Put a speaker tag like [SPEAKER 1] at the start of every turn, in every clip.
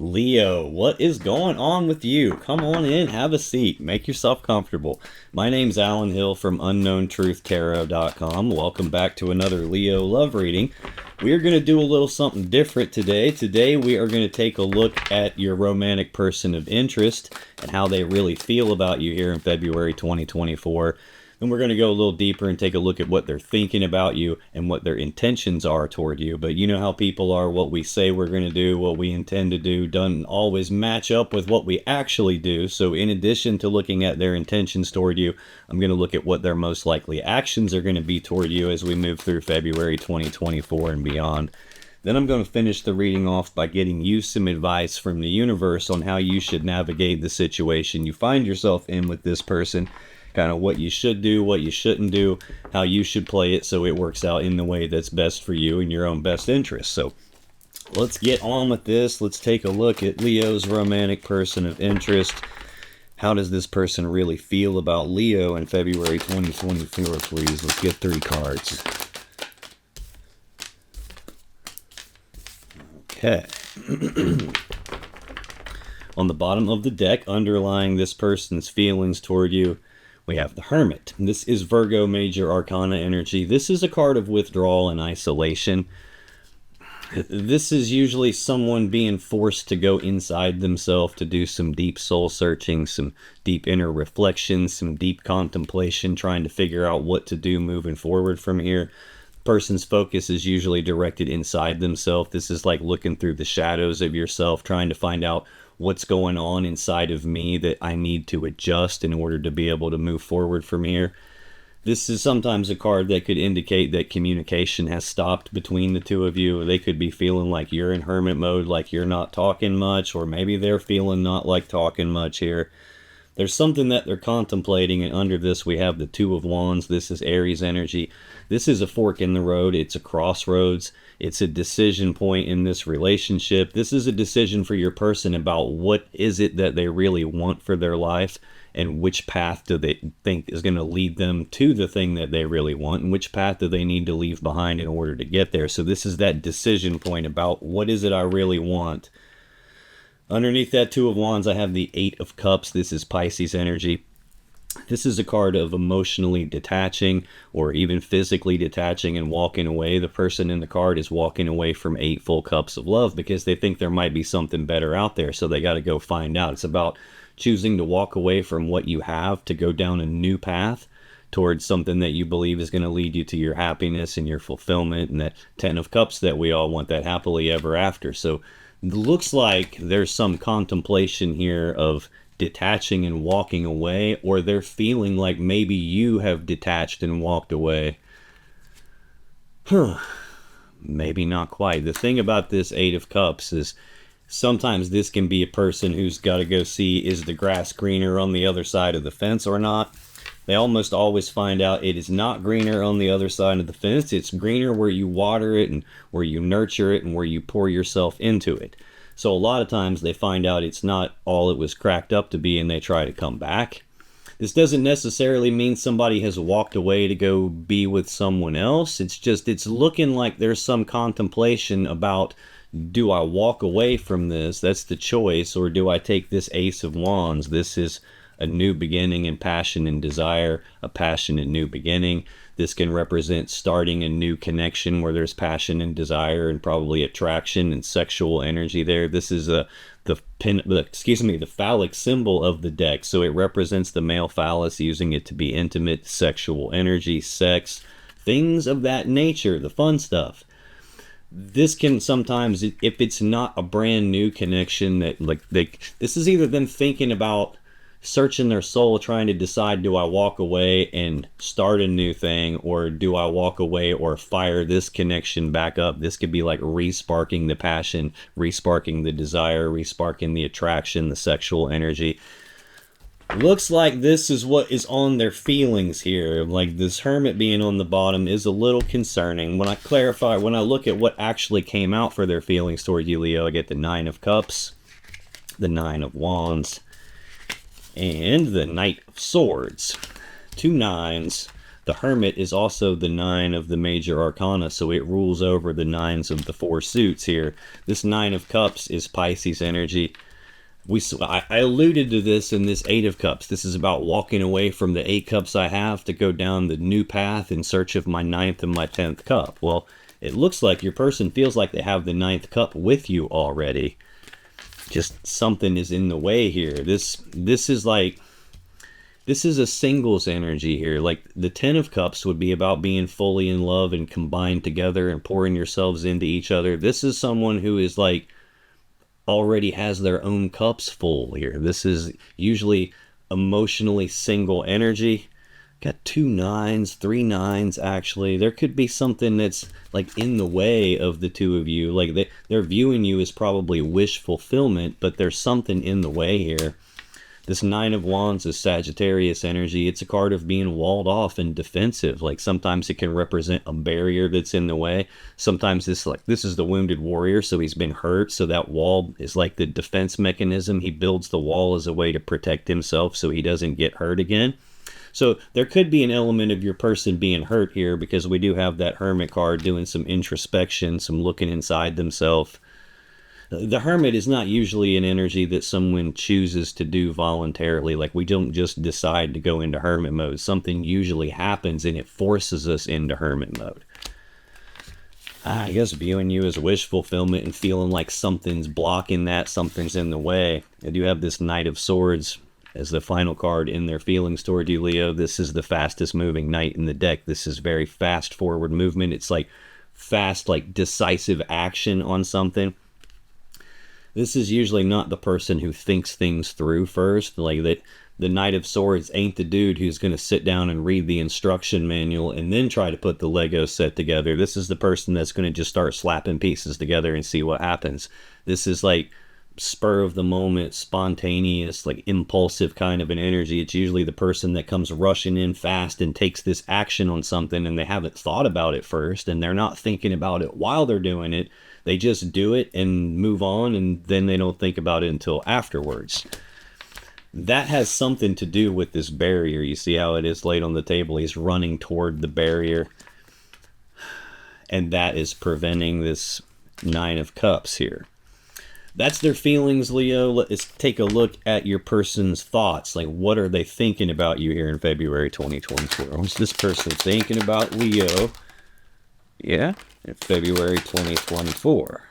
[SPEAKER 1] Leo, what is going on with you? Come on in, have a seat, make yourself comfortable. My name's Alan Hill from UnknownTruthTarot.com. Welcome back to another Leo love reading. We are going to do a little something different today. Today we are going to take a look at your romantic person of interest and how they really feel about you here in February 2024. Then we're going to go a little deeper and take a look at what they're thinking about you and what their intentions are toward you. But you know how people are, what we say we're going to do, what we intend to do, doesn't always match up with what we actually do. So in addition to looking at their intentions toward you, I'm going to look at what their most likely actions are going to be toward you as we move through February 2024 and beyond. Then I'm going to finish the reading off by getting you some advice from the universe on how you should navigate the situation you find yourself in with this person. Kind of what you should do, what you shouldn't do, how you should play it so it works out in the way that's best for you in your own best interest. So let's get on with this. Let's take a look at Leo's romantic person of interest. How does this person really feel about Leo in February 2024, please? Let's get 3 cards. Okay. On the bottom of the deck, underlying this person's feelings toward you, we have the Hermit. This is Virgo Major Arcana energy. This is a card of withdrawal and isolation. This is usually someone being forced to go inside themselves to do some deep soul searching, some deep inner reflection, some deep contemplation, trying to figure out what to do moving forward from here. Person's focus is usually directed inside themselves. This is like looking through the shadows of yourself, trying to find out what's going on inside of me that I need to adjust in order to be able to move forward from here. This is sometimes a card that could indicate that communication has stopped between the two of you. They could be feeling like you're in hermit mode, like you're not talking much, or maybe they're feeling not like talking much here. There's something that they're contemplating, and under this we have the Two of Wands. This is Aries energy. This is a fork in the road. It's a crossroads. It's a decision point in this relationship. This is a decision for your person about what is it that they really want for their life, and which path do they think is going to lead them to the thing that they really want, and which path do they need to leave behind in order to get there. So this is that decision point about what is it I really want. Underneath that Two of Wands, I have the Eight of Cups. This is Pisces energy. This is a card of emotionally detaching or even physically detaching and walking away. The person in the card is walking away from 8 full cups of love because they think there might be something better out there, so they got to go find out. It's about choosing to walk away from what you have to go down a new path towards something that you believe is going to lead you to your happiness and your fulfillment, and that 10 of Cups that we all want, that happily ever after. So it looks like there's some contemplation here of detaching and walking away, or they're feeling like maybe you have detached and walked away. Maybe not quite. The thing about this Eight of Cups is sometimes this can be a person who's got to go see, is the grass greener on the other side of the fence or not? They almost always find out it is not greener on the other side of the fence. It's greener where you water it and where you nurture it and where you pour yourself into it. So a lot of times they find out it's not all it was cracked up to be, and they try to come back. This doesn't necessarily mean somebody has walked away to go be with someone else. It's just, it's looking like there's some contemplation about, do I walk away from this? That's the choice. Or do I take this Ace of Wands? This is a new beginning and passion and desire, a passionate new beginning. This can represent starting a new connection where there's passion and desire and probably attraction and sexual energy there. This is the phallic symbol of the deck. So it represents the male phallus, using it to be intimate, sexual energy, sex, things of that nature, the fun stuff. This can sometimes, if it's not a brand new connection, that this is either them thinking about searching their soul, trying to decide, do I walk away and start a new thing, or do I walk away or fire this connection back up? This could be like resparking the passion, resparking the desire, resparking the attraction, the sexual energy. Looks like this is what is on their feelings here. Like this Hermit being on the bottom is a little concerning. When I look at what actually came out for their feelings toward you, Leo, I get the Nine of Cups, the Nine of Wands, and the Knight of Swords. 2 nines. The Hermit is also the 9 of the major arcana, so it rules over the 9s of the 4 suits here. This 9 of Cups is Pisces energy. I alluded to this in this 8 of Cups. This is about walking away from the 8 cups I have to go down the new path in search of my 9th and my 10th cup. Well, it looks like your person feels like they have the 9th cup with you already. Just something is in the way here. This is a singles energy here. Like the 10 of Cups would be about being fully in love and combined together and pouring yourselves into each other. This is someone who is like already has their own cups full here. This is usually emotionally single energy. Got 2 9s, 3 9s actually. There could be something that's like in the way of the two of you. Like they're viewing you as probably wish fulfillment, but there's something in the way here. This 9 of Wands is Sagittarius energy. It's a card of being walled off and defensive. Like sometimes it can represent a barrier that's in the way. Sometimes this is the wounded warrior, so he's been hurt. So that wall is like the defense mechanism. He builds the wall as a way to protect himself so he doesn't get hurt again. So there could be an element of your person being hurt here because we do have that Hermit card doing some introspection, some looking inside themselves. The Hermit is not usually an energy that someone chooses to do voluntarily. Like we don't just decide to go into Hermit mode. Something usually happens and it forces us into Hermit mode. I guess viewing you as wish fulfillment and feeling like something's blocking that, something's in the way. I do have this Knight of Swords as the final card in their feelings toward you, Leo. This is the fastest moving knight in the deck. This is very fast forward movement. It's like fast, like decisive action on something. This is usually not the person who thinks things through first. Like that, the Knight of Swords ain't the dude who's going to sit down and read the instruction manual and then try to put the Lego set together. This is the person that's going to just start slapping pieces together and see what happens. This is like spur of the moment, spontaneous, like impulsive kind of an energy. It's usually the person that comes rushing in fast and takes this action on something and they haven't thought about it first and they're not thinking about it while they're doing it. They just do it and move on, and then they don't think about it until afterwards. That has something to do with this barrier. You see how it is laid on the table? He's running toward the barrier, and that is preventing this 9 of Cups here. That's their feelings, Leo. Let's take a look at your person's thoughts. Like, what are they thinking about you here in February 2024? What's this person thinking about Leo? Yeah, in February 2024.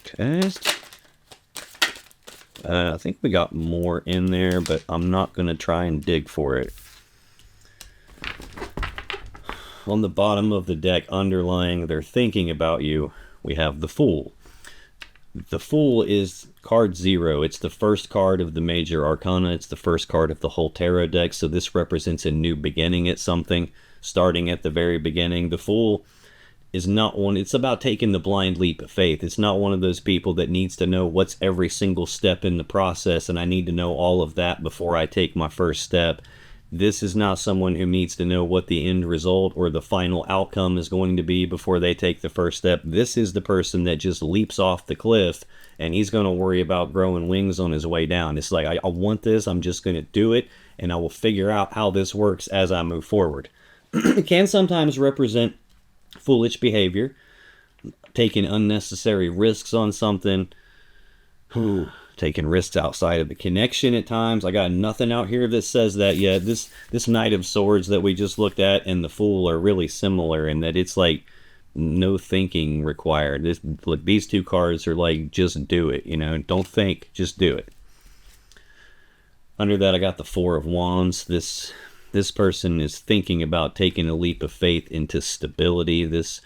[SPEAKER 1] Okay. I think we got more in there, but I'm not going to try and dig for it. On the bottom of the deck, underlying their thinking about you, we have the Fool. The Fool is card 0. It's the first card of the major arcana. It's the first card of the whole tarot deck, so this represents a new beginning at something, starting at the very beginning. The Fool is not one, it's about taking the blind leap of faith. It's not one of those people that needs to know what's every single step in the process and I need to know all of that before I take my first step. This is not someone who needs to know what the end result or the final outcome is going to be before they take the first step. This is the person that just leaps off the cliff and he's going to worry about growing wings on his way down. It's like, I want this, I'm just going to do it, and I will figure out how this works as I move forward. It can sometimes represent foolish behavior, taking unnecessary risks on something, taking risks outside of the connection at times. I got nothing out here that says that yet. This Knight of Swords that we just looked at and the Fool are really similar in that it's like no thinking required. These two cards are like, just do it, you know, don't think, just do it. Under that, I got the 4 of Wands. This person is thinking about taking a leap of faith into stability. This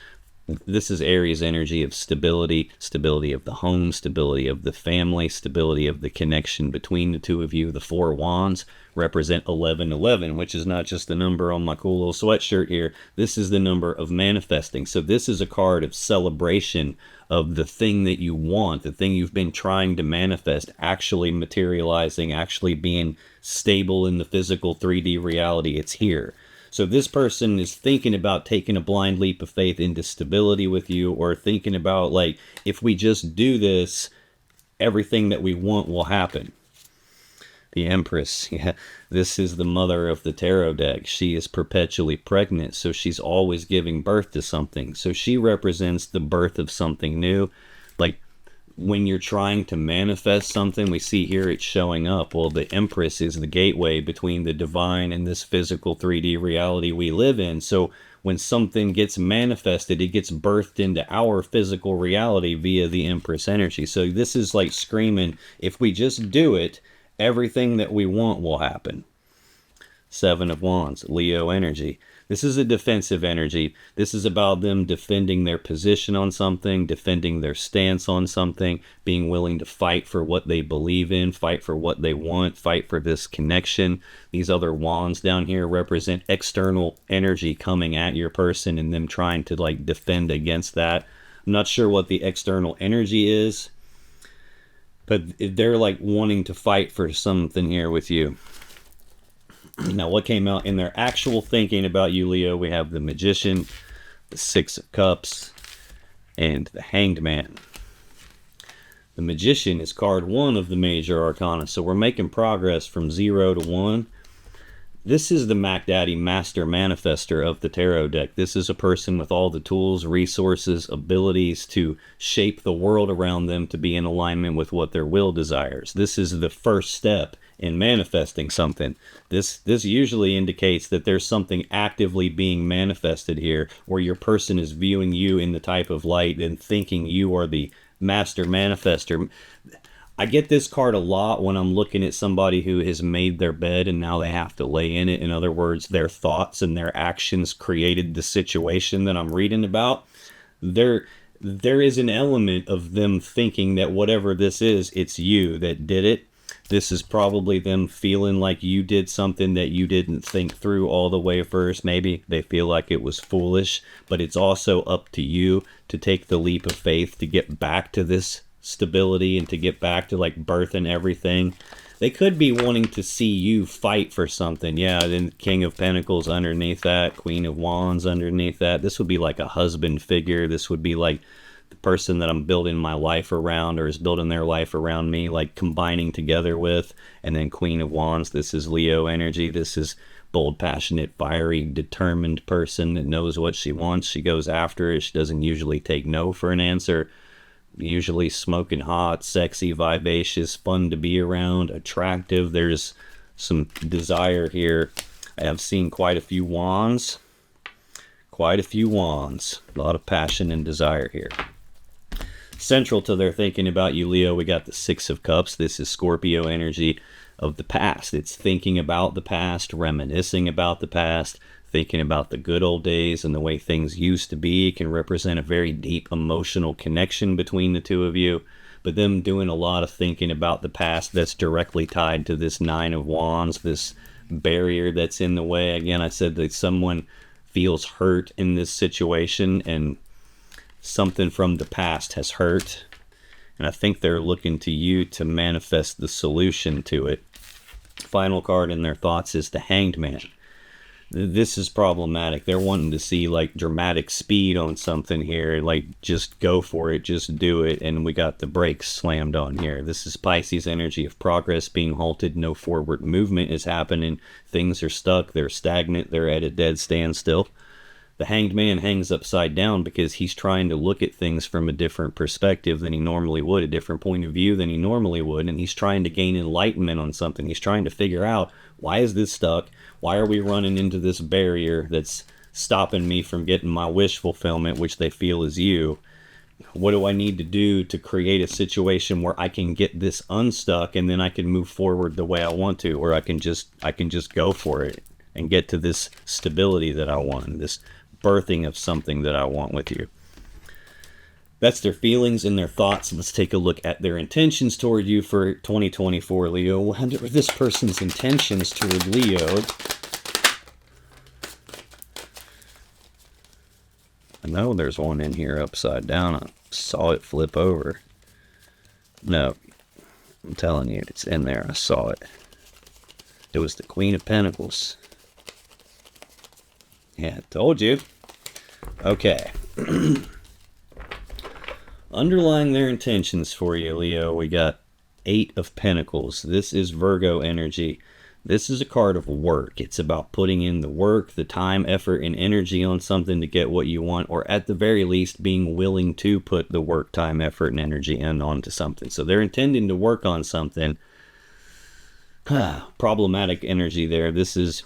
[SPEAKER 1] is Aries energy of stability, stability of the home, stability of the family, stability of the connection between the two of you. The 4 Wands represent 1111, which is not just the number on my cool little sweatshirt here. This is the number of manifesting. So this is a card of celebration of the thing that you want, the thing you've been trying to manifest, actually materializing, actually being stable in the physical 3D reality. It's here. So this person is thinking about taking a blind leap of faith into stability with you, or thinking about, like, if we just do this, everything that we want will happen. The Empress. Yeah, this is the mother of the tarot deck. She is perpetually pregnant, so she's always giving birth to something. So she represents the birth of something new. Like, when you're trying to manifest something, we see here it's showing up. Well, the Empress is the gateway between the divine and this physical 3D reality we live in. So when something gets manifested, it gets birthed into our physical reality via the Empress energy. So this is like screaming, if we just do it, everything that we want will happen. Seven of Wands, Leo energy. This is a defensive energy. This is about them defending their position on something, defending their stance on something, being willing to fight for what they believe in, fight for what they want, fight for this connection. These other wands down here represent external energy coming at your person and them trying to like defend against that. I'm not sure what the external energy is, but they're like wanting to fight for something here with you. Now, what came out in their actual thinking about you, Leo? We have the Magician, the Six of Cups, and the Hanged Man. The Magician is card 1 of the major arcana, so we're making progress from 0 to 1. This is the Mac Daddy Master Manifester of the tarot deck. This is a person with all the tools, resources, abilities to shape the world around them to be in alignment with what their will desires. This is the first step in manifesting something. This usually indicates that there's something actively being manifested here, where your person is viewing you in the type of light and thinking you are the master manifester. I get this card a lot when I'm looking at somebody who has made their bed and now they have to lay in it. In other words, their thoughts and their actions created the situation that I'm reading about. There is an element of them thinking that whatever this is, it's you that did it. This is probably them feeling like you did something that you didn't think through all the way first. Maybe they feel like it was foolish, but it's also up to you to take the leap of faith to get back to this stability and to get back to like birth and everything. They could be wanting to see you fight for something. Yeah, then King of Pentacles underneath that, Queen of Wands underneath that. This would be like a husband figure. This would be like the person that I'm building my life around, or is building their life around me, like combining together with. And then Queen of Wands, this is Leo energy. This is bold, passionate, fiery, determined person that knows what she wants. She goes after it. She doesn't usually take no for an answer. Usually smoking hot, sexy, vivacious, fun to be around, attractive. There's some desire here. I have seen quite a few wands. Quite a few wands. A lot of passion and desire here. Central to their thinking about you, Leo, we got the Six of Cups. This is Scorpio energy of the past. It's thinking about the past, reminiscing about the past, thinking about the good old days and the way things used to be. It can represent a very deep emotional connection between the two of you, but them doing a lot of thinking about the past that's directly tied to this Nine of Wands, this barrier that's in the way. Again, I said that someone feels hurt in this situation and something from the past has hurt, and I think they're looking to you to manifest the solution to it. Final card in their thoughts is the Hanged Man. This is problematic. They're wanting to see like dramatic speed on something here, like just go for it, just do it, and we got the brakes slammed on here. This is Pisces energy of progress being halted. No forward movement is happening. Things are stuck, they're stagnant, they're at a dead standstill. The Hanged Man hangs upside down because he's trying to look at things from a different perspective than he normally would, a different point of view than he normally would, and he's trying to gain enlightenment on something. He's trying to figure out, why is this stuck? Why are we running into this barrier that's stopping me from getting my wish fulfillment, which they feel is you? What do I need to do to create a situation where I can get this unstuck and then I can move forward the way I want to, or I can just go for it and get to this stability that I want, this birthing of something that I want with you. That's their feelings and their thoughts. Let's take a look at their intentions toward you for 2024, Leo. What are this person's intentions toward Leo? I know there's one in here upside down. I saw it flip over. No, I'm telling you, it's in there. I saw it. It was the Queen of Pentacles. Yeah, I told you. Okay. Underlying their intentions for you, Leo, we got Eight of Pentacles. This is Virgo energy. This is a card of work. It's about putting in the work, the time, effort, and energy on something to get what you want, or at the very least, being willing to put the work, time, effort, and energy in onto something. So they're intending to work on something. Problematic energy there. This is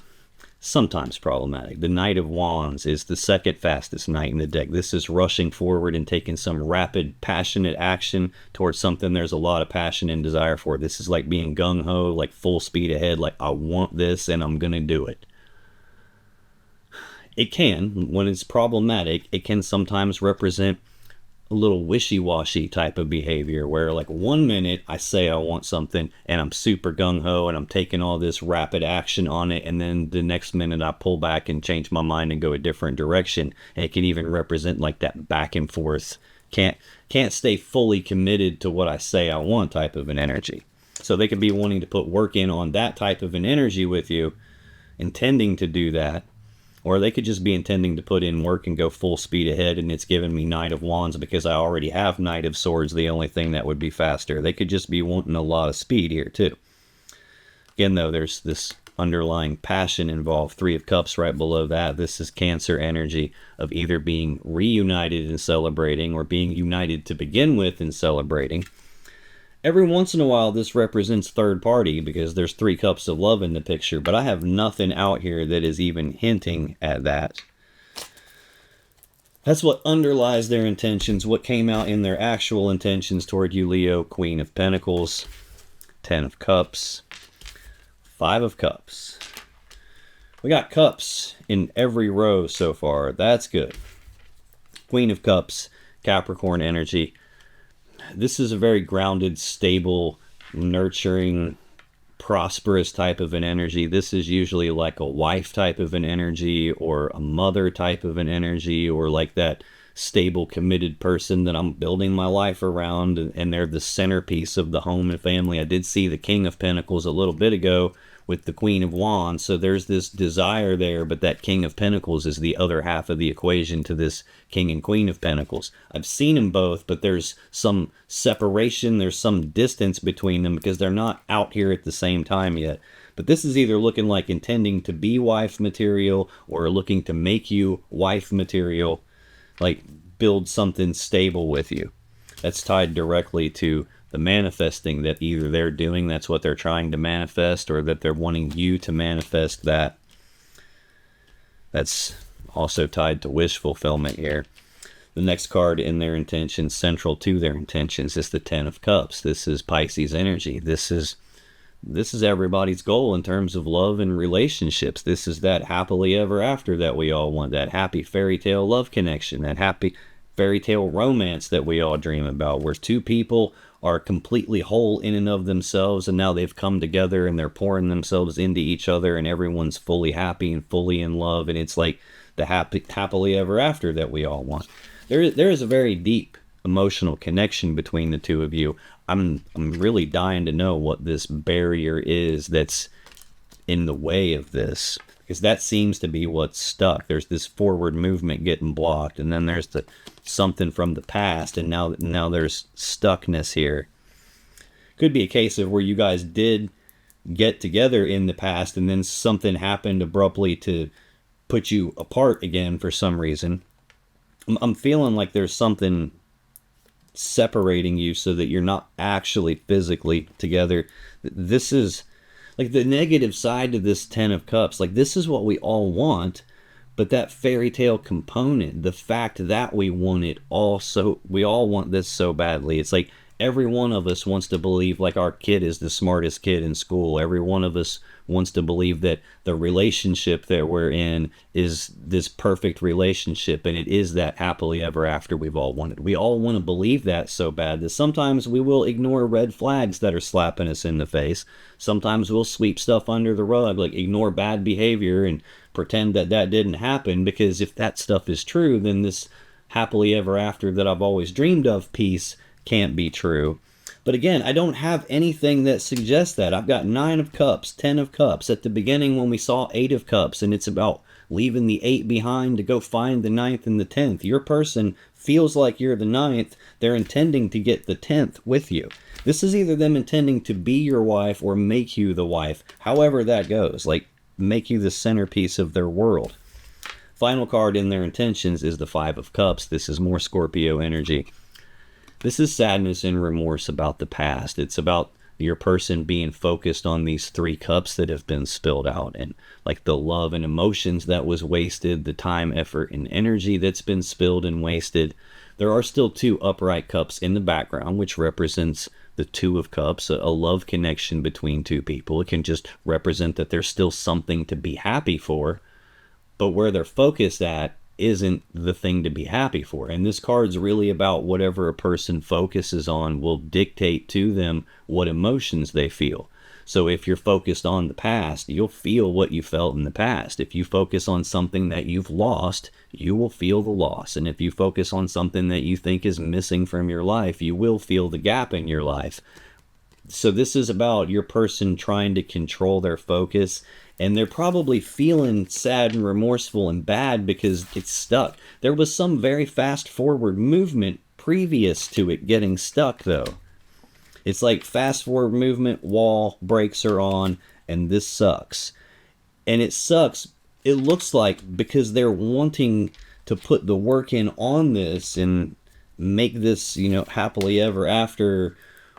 [SPEAKER 1] sometimes problematic. The Knight of Wands is the second fastest knight in the deck. This is rushing forward and taking some rapid, passionate action towards something there's a lot of passion and desire for. This is like being gung-ho, like full speed ahead, like I want this and I'm gonna do it. It can, when it's problematic, it can sometimes represent a little wishy-washy type of behavior where like 1 minute I say I want something and I'm super gung-ho and I'm taking all this rapid action on it, and then the next minute I pull back and change my mind and go a different direction. And it can even represent like that back and forth, can't stay fully committed to what I say I want type of an energy. So they could be wanting to put work in on that type of an energy with you, intending to do that. Or they could just be intending to put in work and go full speed ahead, and it's giving me Knight of Wands because I already have Knight of Swords, the only thing that would be faster. They could just be wanting a lot of speed here too. Again though, there's this underlying passion involved. Three of Cups right below that. This is Cancer energy of either being reunited and celebrating or being united to begin with and celebrating. Every once in a while, this represents third party because there's 3 cups of love in the picture, but I have nothing out here that is even hinting at that. That's what underlies their intentions, what came out in their actual intentions toward you, Leo. Queen of Pentacles, 10 of Cups, 5 of Cups. We got cups in every row so far. That's good. Queen of Cups, Capricorn energy. This is a very grounded, stable, nurturing, prosperous type of an energy. This is usually like a wife type of an energy or a mother type of an energy, or like that stable, committed person that I'm building my life around, and they're the centerpiece of the home and family. I did see the King of Pentacles a little bit ago with the Queen of Wands, so there's this desire there, but that King of Pentacles is the other half of the equation to this King and Queen of Pentacles. I've seen them both, but there's some separation, there's some distance between them because they're not out here at the same time yet. But this is either looking like intending to be wife material or looking to make you wife material, like build something stable with you. That's tied directly to the manifesting that either they're doing, that's what they're trying to manifest, or that they're wanting you to manifest that. That's also tied to wish fulfillment here. The next card in their intentions, central to their intentions, is the 10 of Cups. This is Pisces energy. This is everybody's goal in terms of love and relationships. This is that happily ever after that we all want, that happy fairy tale love connection, that happy fairy tale romance that we all dream about, where 2 people are completely whole in and of themselves, and now they've come together and they're pouring themselves into each other, and everyone's fully happy and fully in love, and it's like the happily ever after that we all want. There is a very deep emotional connection between the 2 of you. I'm really dying to know what this barrier is that's in the way of this, because that seems to be what's stuck. There's this forward movement getting blocked, and then there's the something from the past, and now there's stuckness here. Could be a case of where you guys did get together in the past, and then something happened abruptly to put you apart again for some reason. I'm feeling like there's something separating you so that you're not actually physically together. This is like the negative side to this 10 of Cups. Like, this is what we all want, but that fairy tale component, the fact that we want it also, we all want this so badly. It's like every one of us wants to believe like our kid is the smartest kid in school. Every one of us wants to believe that the relationship that we're in is this perfect relationship, and it is that happily ever after we've all wanted. We all want to believe that so bad that sometimes we will ignore red flags that are slapping us in the face. Sometimes we'll sweep stuff under the rug, like ignore bad behavior and pretend that that didn't happen, because if that stuff is true, then this happily ever after that I've always dreamed of piece can't be true. But again, I don't have anything that suggests that. I've got 9 of Cups, 10 of Cups. At the beginning when we saw 8 of Cups, and it's about leaving the 8 behind to go find the ninth and the 10th. Your person feels like you're the ninth. They're intending to get the 10th with you. This is either them intending to be your wife or make you the wife, however that goes, like make you the centerpiece of their world. Final card in their intentions is the 5 of Cups. This is more Scorpio energy. This is sadness and remorse about the past. It's about your person being focused on these 3 cups that have been spilled out, and like the love and emotions that was wasted, the time, effort, and energy that's been spilled and wasted. There are still 2 upright cups in the background, which represents the 2 of Cups, a love connection between 2 people. It can just represent that there's still something to be happy for, but where they're focused at isn't the thing to be happy for. And this card's really about whatever a person focuses on will dictate to them what emotions they feel. So if you're focused on the past, you'll feel what you felt in the past. If you focus on something that you've lost, you will feel the loss. And if you focus on something that you think is missing from your life, you will feel the gap in your life. So this is about your person trying to control their focus, and they're probably feeling sad and remorseful and bad because it's stuck. There was some very fast forward movement previous to it getting stuck, though. It's like fast forward movement, wall, brakes are on, and this sucks. And it sucks, it looks like, because they're wanting to put the work in on this and make this, happily ever after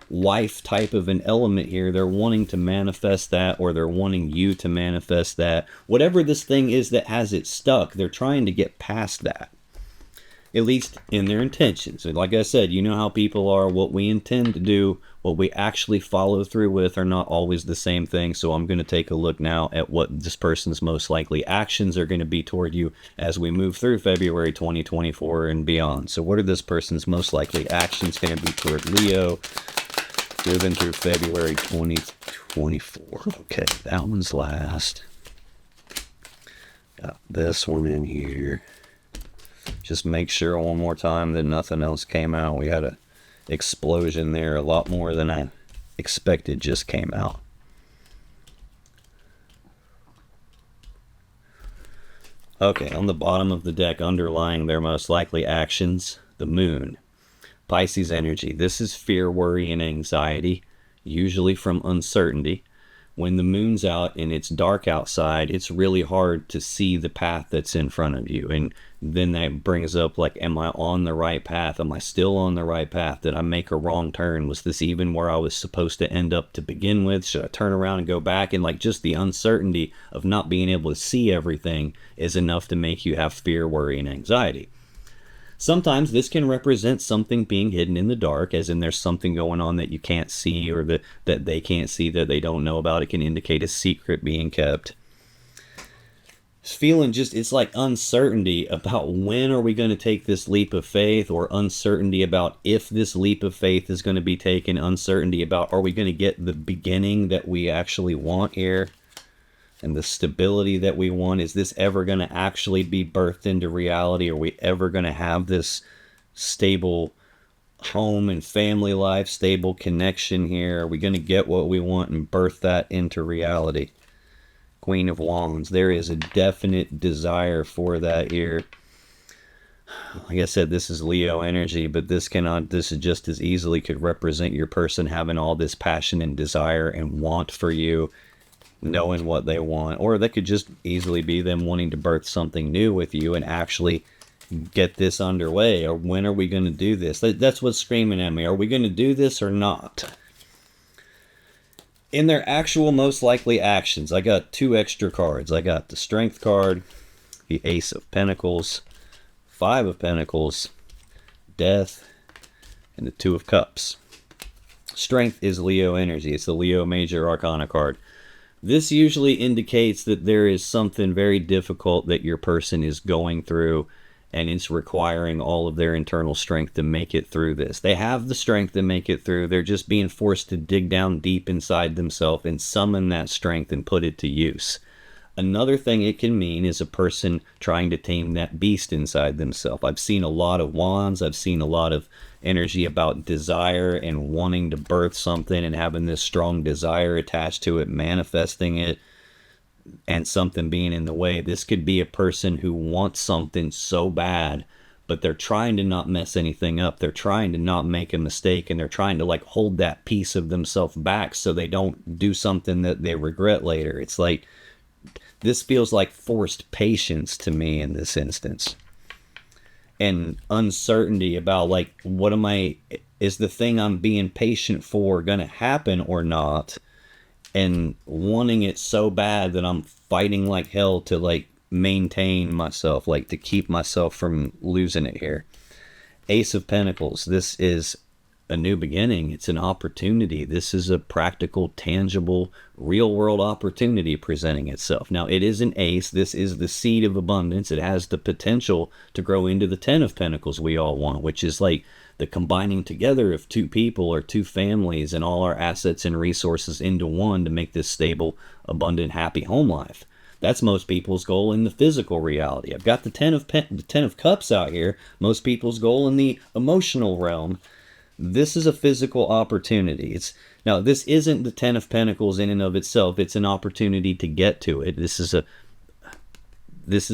[SPEAKER 1] wife type of an element here. They're wanting to manifest that, or they're wanting you to manifest that. Whatever this thing is that has it stuck, they're trying to get past that, at least in their intentions. And like I said, you know how people are. What we intend to do, what we actually follow through with, are not always the same thing. So I'm going to take a look now at what this person's most likely actions are going to be toward you as we move through February 2024 and beyond. So what are this person's most likely actions going to be toward Leo moving through February 2024? Okay, that one's last. Got this one in here. Just make sure one more time that nothing else came out. We had a explosion there. A lot more than I expected just came out. Okay, on the bottom of the deck, underlying their most likely actions, the moon. Pisces energy. This is fear, worry, and anxiety, usually from uncertainty. When the moon's out and it's dark outside, it's really hard to see the path that's in front of you. And then that brings up, like, am I on the right path? Am I still on the right path? Did I make a wrong turn? Was this even where I was supposed to end up to begin with? Should I turn around and go back? And like, just the uncertainty of not being able to see everything is enough to make you have fear, worry, and anxiety. Sometimes this can represent something being hidden in the dark, as in there's something going on that you can't see, or that they can't see, that they don't know about. It can indicate a secret being kept. It's feeling just, it's like uncertainty about when are we going to take this leap of faith, or uncertainty about if this leap of faith is going to be taken, uncertainty about are we going to get the beginning that we actually want here, and the stability that we want. Is this ever going to actually be birthed into reality? Are we ever going to have this stable home and family life, stable connection here? Are we going to get what we want and birth that into reality? Queen of Wands. There is a definite desire for that here. Like I said, this is Leo energy, but this is just as easily could represent your person having all this passion and desire and want for you, knowing what they want. Or that could just easily be them wanting to birth something new with you and actually get this underway. Or when are we going to do this? That's what's screaming at me. Are we going to do this or not? In their actual most likely actions, I got 2 extra cards. I got the Strength card, the Ace of Pentacles, 5 of Pentacles, Death, and the 2 of Cups. Strength is Leo energy. It's the Leo Major Arcana card. This usually indicates that there is something very difficult that your person is going through, and it's requiring all of their internal strength to make it through this. They have the strength to make it through. They're just being forced to dig down deep inside themselves and summon that strength and put it to use. Another thing it can mean is a person trying to tame that beast inside themselves. I've seen a lot of wands. I've seen a lot of energy about desire and wanting to birth something and having this strong desire attached to it, manifesting it. and something being in the way. This could be a person who wants something so bad, but they're trying to not mess anything up. They're trying to not make a mistake, and they're trying to like hold that piece of themselves back so they don't do something that they regret later. It's like, this feels like forced patience to me in this instance. And uncertainty about like, is the thing I'm being patient for going to happen or not? And wanting it so bad that I'm fighting like hell to like maintain myself, like to keep myself from losing it here. Ace of Pentacles. This is a new beginning. It's an opportunity. This is a practical, tangible, real world opportunity presenting itself. Now, it is an ace. This is the seed of abundance. It has the potential to grow into the 10 of Pentacles we all want, which is like the combining together of two people or two families and all our assets and resources into one to make this stable, abundant, happy home life. That's most people's goal in the physical reality. I've got the 10 of Cups out here. Most people's goal in the emotional realm. This is a physical opportunity. Now, this isn't the 10 of Pentacles in and of itself. It's an opportunity to get to it. This is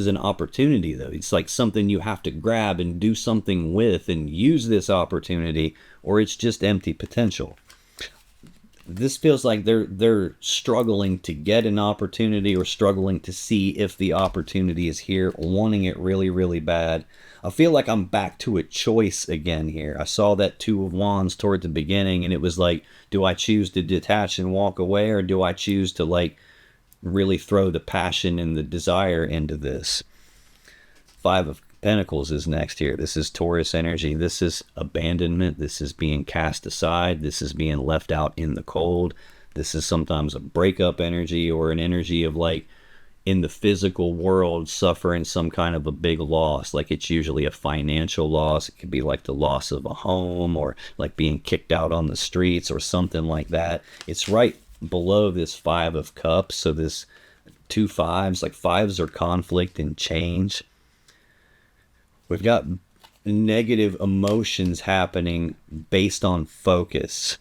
[SPEAKER 1] an opportunity, though. It's like something you have to grab and do something with and use this opportunity, or it's just empty potential. This feels like they're struggling to get an opportunity, or struggling to see if the opportunity is here, wanting it really, really bad. I feel like I'm back to a choice again here. I saw that 2 of Wands toward the beginning, and it was like, do I choose to detach and walk away, or do I choose to like really throw the passion and the desire into this? 5 of Pentacles is next here. This is Taurus energy. This is abandonment. This is being cast aside. This is being left out in the cold. This is sometimes a breakup energy, or an energy of like in the physical world suffering some kind of a big loss. Like it's usually a financial loss. It could be like the loss of a home, or like being kicked out on the streets or something like that. It's right below this 5 of Cups. So this 2 5s, like 5s are conflict and change. We've got negative emotions happening based on focus.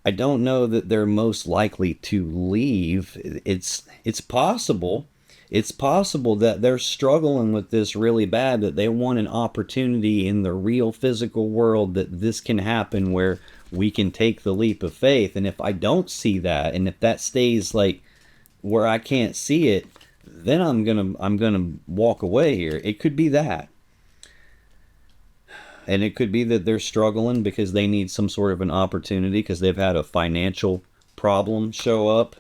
[SPEAKER 1] I don't know that they're most likely to leave. It's possible. It's possible that they're struggling with this really bad, that they want an opportunity in the real physical world, that this can happen where we can take the leap of faith. And if I don't see that, and if that stays like where I can't see it, then I'm gonna walk away here. It could be that. And it could be that they're struggling because they need some sort of an opportunity, because they've had a financial problem show up,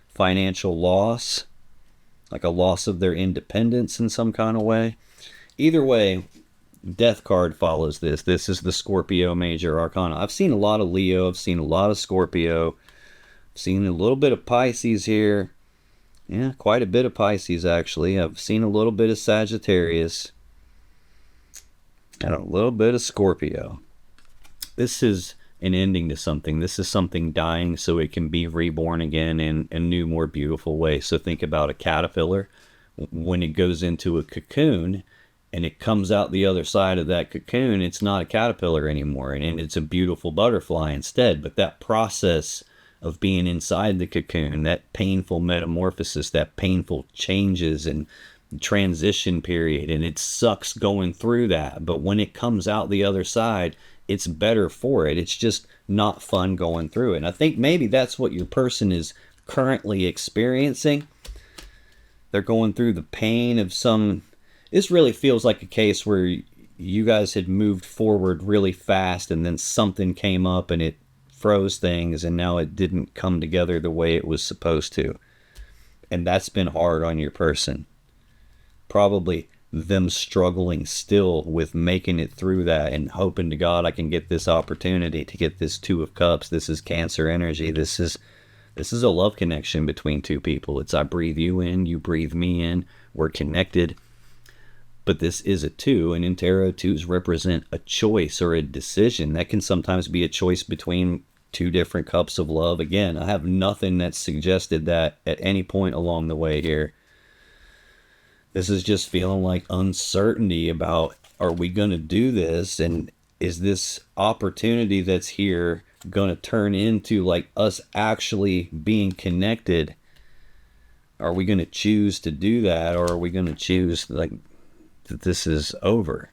[SPEAKER 1] financial loss, like a loss of their independence in some kind of way. Either way, Death card follows this. This is the Scorpio major arcana. I've seen a lot of Leo. I've seen a lot of Scorpio. I've seen a little bit of Pisces here. Yeah, quite a bit of Pisces, actually. I've seen a little bit of Sagittarius. And a little bit of Scorpio. This is an ending to something. This is something dying so it can be reborn again in a new, more beautiful way. So think about a caterpillar. When it goes into a cocoon and it comes out the other side of that cocoon, it's not a caterpillar anymore, and it's a beautiful butterfly instead. But that process of being inside the cocoon, that painful metamorphosis, that painful changes and transition period, and it sucks going through that, but when it comes out the other side, it's better for it. It's just not fun going through it. And I think maybe that's what your person is currently experiencing. They're going through the pain of this really feels like a case where you guys had moved forward really fast, and then something came up and it froze things, and now it didn't come together the way it was supposed to. And that's been hard on your person. Probably them struggling still with making it through that and hoping to God I can get this opportunity to get this 2 of Cups. This is Cancer energy. This is a love connection between two people. It's I breathe you in, you breathe me in, we're connected. But this is a 2, and in tarot, 2s represent a choice or a decision. That can sometimes be a choice between 2 different cups of love. Again, I have nothing that suggested that at any point along the way here. This is just feeling like uncertainty about, are we going to do this? And is this opportunity that's here going to turn into like us actually being connected? Are we going to choose to do that, or are we going to choose like that this is over?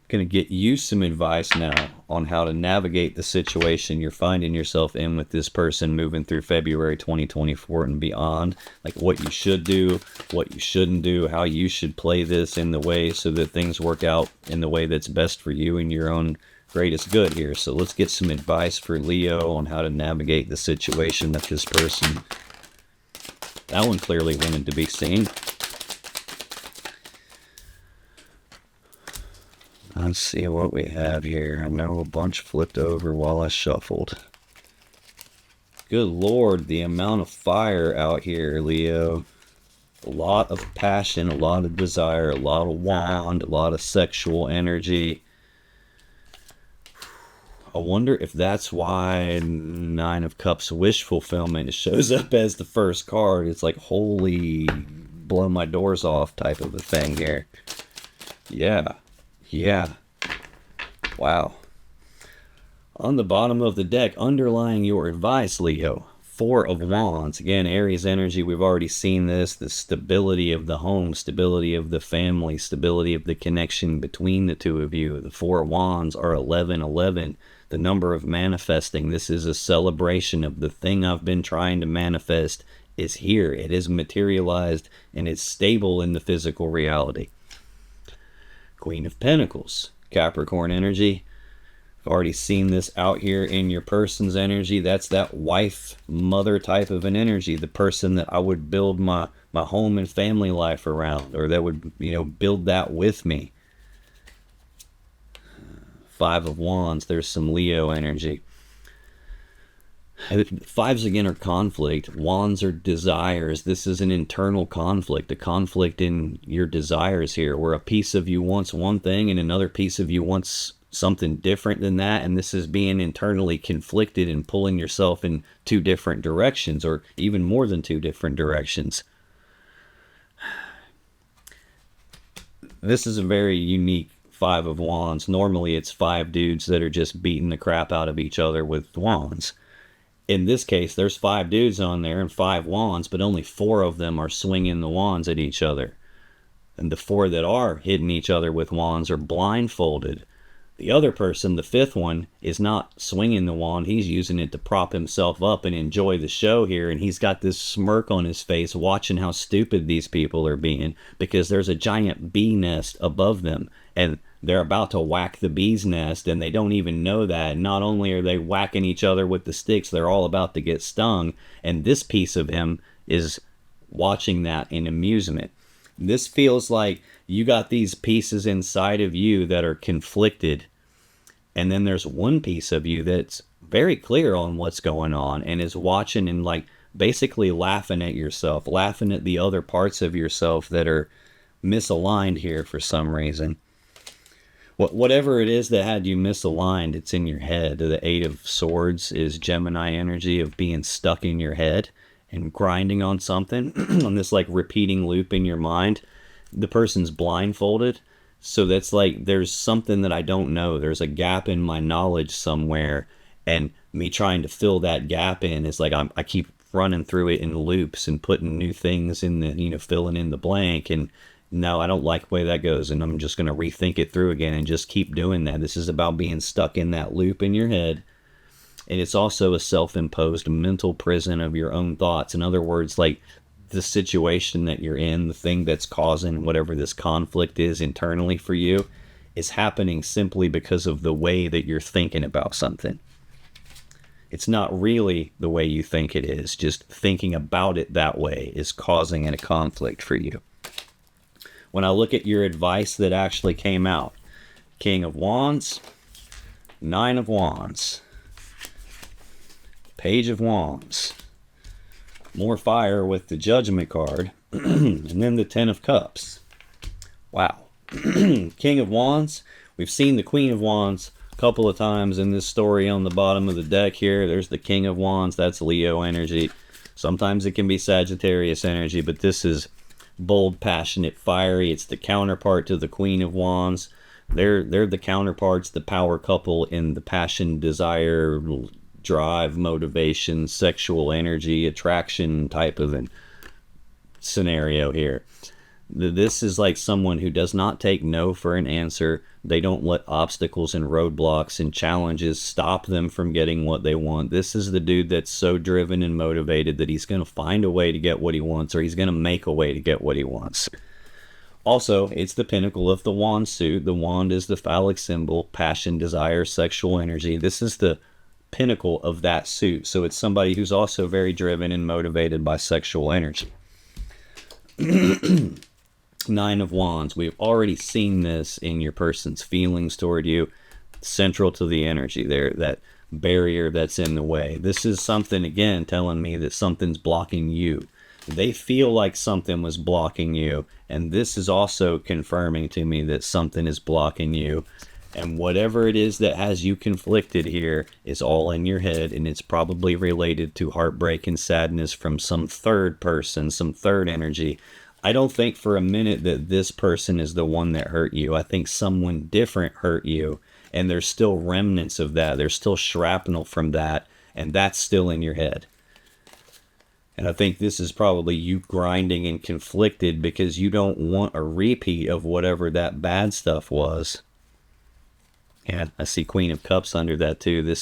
[SPEAKER 1] Going to get you some advice now on how to navigate the situation you're finding yourself in with this person moving through February 2024 and beyond. Like what you should do, what you shouldn't do, how you should play this in the way so that things work out in the way that's best for you and your own greatest good here. So let's get some advice for Leo on how to navigate the situation that this person, that one clearly wanted to be seen. Let's see what we have here. I know a bunch flipped over while I shuffled. Good Lord, the amount of fire out here, Leo. A lot of passion, a lot of desire, a lot of wand, a lot of sexual energy. I wonder if that's why Nine of Cups wish fulfillment shows up as the first card. It's like, holy, blow my doors off type of a thing here. Yeah. Wow. On the bottom of the deck, underlying your advice, Leo, Four of Wands. Again, Aries energy, we've already seen this. The stability of the home, stability of the family, stability of the connection between the two of you. The Four of Wands are 1111. The number of manifesting. This is a celebration of the thing I've been trying to manifest is here. It is materialized and it's stable in the physical reality. Queen of Pentacles, Capricorn energy. I've already seen this out here in your person's energy. That's that wife, mother type of an energy. The person that I would build my home and family life around, or that would, build that with me. Five of Wands, there's some Leo energy. Fives again are conflict. Wands are desires. This is an internal conflict, a conflict in your desires here, where a piece of you wants one thing and another piece of you wants something different than that, and this is being internally conflicted and pulling yourself in two different directions, or even more than two different directions. This is a very unique Five of Wands. Normally it's five dudes that are just beating the crap out of each other with wands. In this case, there's five dudes on there and five wands, but only four of them are swinging the wands at each other. And the four that are hitting each other with wands are blindfolded. The other person, the fifth one, is not swinging the wand. He's using it to prop himself up and enjoy the show here. And he's got this smirk on his face watching how stupid these people are being, because there's a giant bee nest above them. And they're about to whack the bee's nest, and they don't even know that. And not only are they whacking each other with the sticks, they're all about to get stung. And this piece of him is watching that in amusement. This feels like you got these pieces inside of you that are conflicted, and then there's one piece of you that's very clear on what's going on and is watching and like basically laughing at yourself, laughing at the other parts of yourself that are misaligned here for some reason. Whatever it is that had you misaligned, it's in your head. The Eight of Swords is Gemini energy of being stuck in your head and grinding on something, on this like repeating loop in your mind. The person's blindfolded, so that's like there's something that I don't know. There's a gap in my knowledge somewhere, and me trying to fill that gap in is like I keep running through it in loops and putting new things in the, filling in the blank. And no, I don't like the way that goes, and I'm just going to rethink it through again and just keep doing that. This is about being stuck in that loop in your head. And it's also a self-imposed mental prison of your own thoughts. In other words, like the situation that you're in, the thing that's causing whatever this conflict is internally for you, is happening simply because of the way that you're thinking about something. It's not really the way you think it is. Just thinking about it that way is causing a conflict for you. When I look at your advice that actually came out, King of Wands, Nine of Wands, Page of Wands, more fire with the Judgment card, and then the Ten of Cups. Wow. King of Wands, we've seen the Queen of Wands a couple of times in this story on the bottom of the deck here. There's the King of Wands, that's Leo energy. Sometimes it can be Sagittarius energy, but this is bold, passionate, fiery. It's the counterpart to the Queen of Wands. They're the counterparts, the power couple in the passion, desire, drive, motivation, sexual energy, attraction type of an scenario here. This is like someone who does not take no for an answer. They don't let obstacles and roadblocks and challenges stop them from getting what they want. This is the dude that's so driven and motivated that he's going to find a way to get what he wants, or he's going to make a way to get what he wants. Also, it's the pinnacle of the wand suit. The wand is the phallic symbol, passion, desire, sexual energy. This is the pinnacle of that suit. So it's somebody who's also very driven and motivated by sexual energy. Nine of Wands. We've already seen this in your person's feelings toward you, central to the energy there, that barrier that's in the way. This is something, again, telling me that something's blocking you. They feel like something was blocking you, and this is also confirming to me that something is blocking you. And whatever it is that has you conflicted here is all in your head, and it's probably related to heartbreak and sadness from some third person, some third energy. I don't think for a minute that this person is the one that hurt you. I think someone different hurt you, and there's still remnants of that. There's still shrapnel from that, and that's still in your head. And I think this is probably you grinding and conflicted because you don't want a repeat of whatever that bad stuff was. And I see Queen of Cups under that too.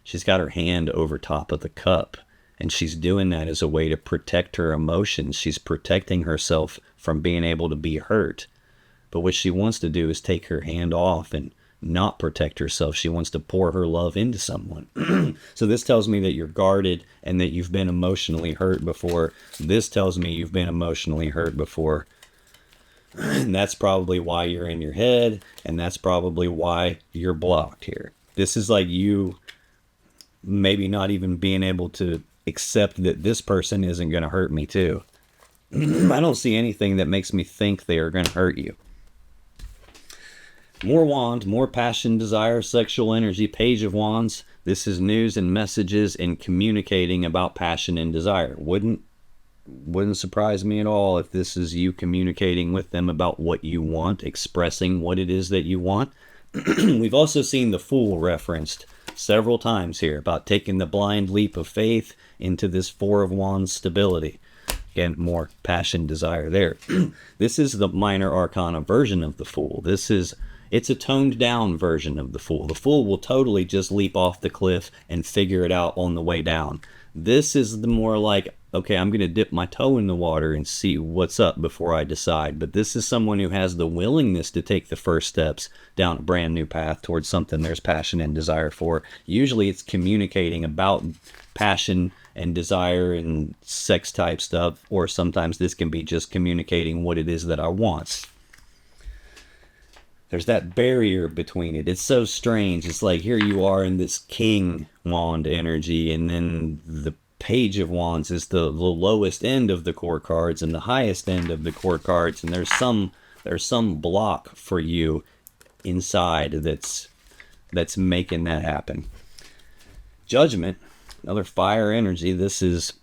[SPEAKER 1] She's got her hand over top of the cup. And she's doing that as a way to protect her emotions. She's protecting herself from being able to be hurt. But what she wants to do is take her hand off and not protect herself. She wants to pour her love into someone. So this tells me that you're guarded and that you've been emotionally hurt before. This tells me you've been emotionally hurt before. And that's probably why you're in your head. And that's probably why you're blocked here. This is like you maybe not even being able to accept that this person isn't going to hurt me too. I don't see anything that makes me think they are going to hurt you. More Wands, more passion, desire, sexual energy. Page of Wands. This is news and messages and communicating about passion and desire. Wouldn't surprise me at all if this is you communicating with them about what you want, expressing what it is that you want. We've also seen the Fool referenced several times here about taking the blind leap of faith into this Four of Wands stability. Again, more passion, desire there. This is the minor arcana version of the Fool. It's a toned down version of the Fool. The Fool will totally just leap off the cliff and figure it out on the way down. This is the more like, okay, I'm going to dip my toe in the water and see what's up before I decide. But this is someone who has the willingness to take the first steps down a brand new path towards something there's passion and desire for. Usually it's communicating about passion and desire and sex type stuff, or sometimes this can be just communicating what it is that I want. There's that barrier between it. It's so strange. It's like here you are in this King Wand energy, and then the Page of Wands is the lowest end of the core cards and the highest end of the core cards, and there's some block for you inside that's making that happen. Judgment, another fire energy. This is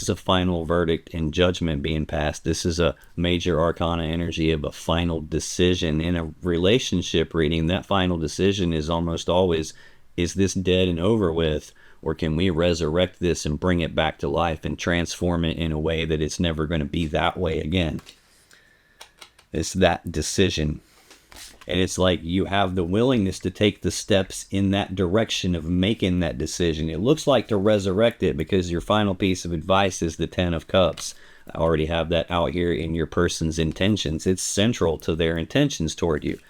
[SPEAKER 1] a final verdict and judgment being passed. This is a major arcana energy of a final decision. In a relationship reading, that final decision is almost always, is this dead and over with? Or can we resurrect this and bring it back to life and transform it in a way that it's never going to be that way again? It's that decision. And it's like you have the willingness to take the steps in that direction of making that decision. It looks like to resurrect it because your final piece of advice is the Ten of Cups. I already have that out here in your person's intentions. It's central to their intentions toward you.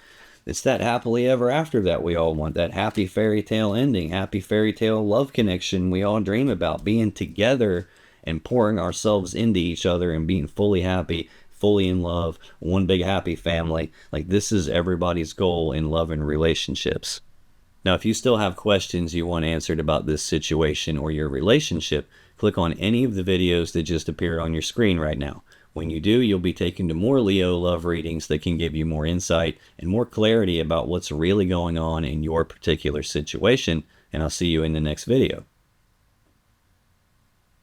[SPEAKER 1] It's that happily ever after that we all want, that happy fairy tale ending, happy fairy tale love connection we all dream about, being together and pouring ourselves into each other and being fully happy, fully in love, one big happy family. Like this is everybody's goal in love and relationships. Now, if you still have questions you want answered about this situation or your relationship, click on any of the videos that just appeared on your screen right now. When you do, you'll be taken to more Leo love readings that can give you more insight and more clarity about what's really going on in your particular situation, and I'll see you in the next video.